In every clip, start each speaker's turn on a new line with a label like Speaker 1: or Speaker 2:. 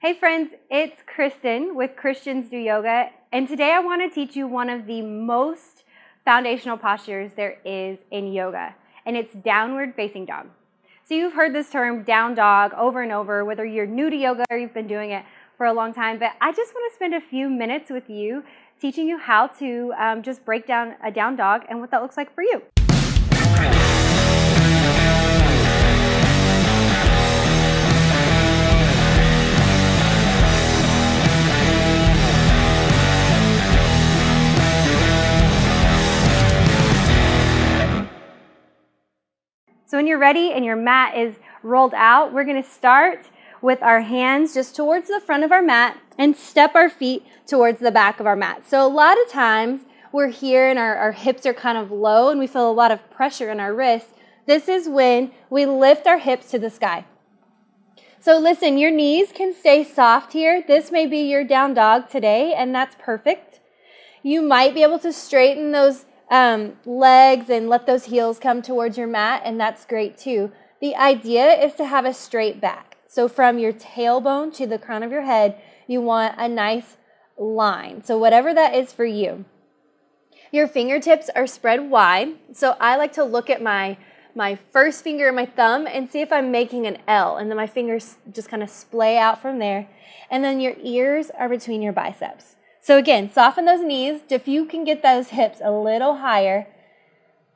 Speaker 1: Hey friends, it's Kristen with Christians Do Yoga, and today I want to teach you one of the most foundational postures there is in yoga, and it's downward facing dog. So you've heard this term down dog over and over, whether you're new to yoga or you've been doing it for a long time, but I just want to spend a few minutes with you teaching you how to just break down a down dog and what that looks like for you. So when you're ready and your mat is rolled out, we're going to start with our hands just towards the front of our mat and step our feet towards the back of our mat. So a lot of times we're here and our hips are kind of low and we feel a lot of pressure in our wrists. This is when we lift our hips to the sky. So listen, your knees can stay soft here. This may be your down dog today, and that's perfect. You might be able to straighten those legs and let those heels come towards your mat, and that's great too. The idea is to have a straight back. So from your tailbone to the crown of your head, you want a nice line. So whatever that is for you. Your fingertips are spread wide. So I like to look at my first finger and my thumb and see if I'm making an L, and then my fingers just kind of splay out from there. And then your ears are between your biceps. So again, soften those knees. If you can get those hips a little higher,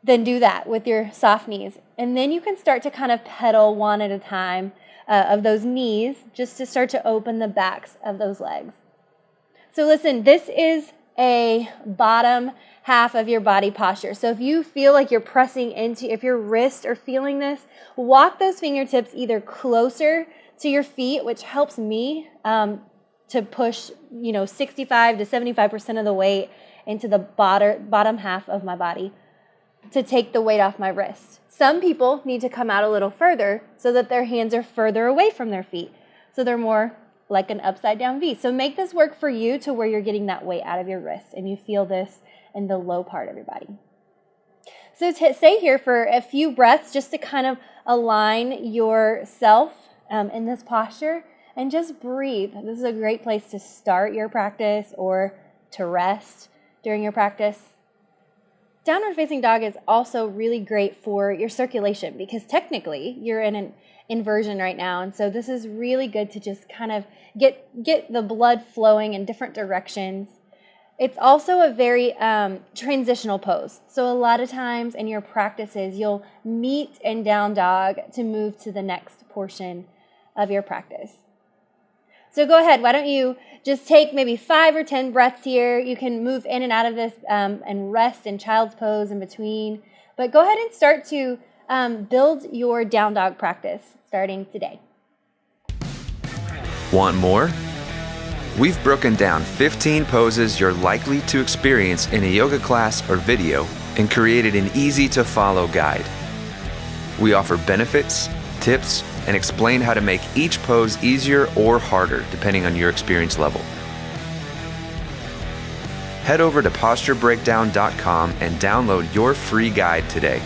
Speaker 1: then do that with your soft knees. And then you can start to kind of pedal one at a time of those knees just to start to open the backs of those legs. So listen, this is a bottom half of your body posture. So if you feel like you're pressing into, if your wrists are feeling this, walk those fingertips either closer to your feet, which helps me to push, 65 to 75% of the weight into the bottom half of my body to take the weight off my wrist. Some people need to come out a little further so that their hands are further away from their feet. So they're more like an upside down V. So make this work for you to where you're getting that weight out of your wrist and you feel this in the low part of your body. So stay here for a few breaths just to kind of align yourself in this posture. And just breathe. This is a great place to start your practice or to rest during your practice. Downward facing dog is also really great for your circulation because technically you're in an inversion right now. And so this is really good to just kind of get the blood flowing in different directions. It's also a very transitional pose. So a lot of times in your practices, you'll meet in down dog to move to the next portion of your practice. So go ahead, why don't you just take maybe 5 or 10 breaths here. You can move in and out of this and rest in child's pose in between. But go ahead and start to build your down dog practice starting today.
Speaker 2: Want more? We've broken down 15 poses you're likely to experience in a yoga class or video and created an easy-to-follow guide. We offer benefits, tips, and explain how to make each pose easier or harder depending on your experience level. Head over to posturebreakdown.com and download your free guide today.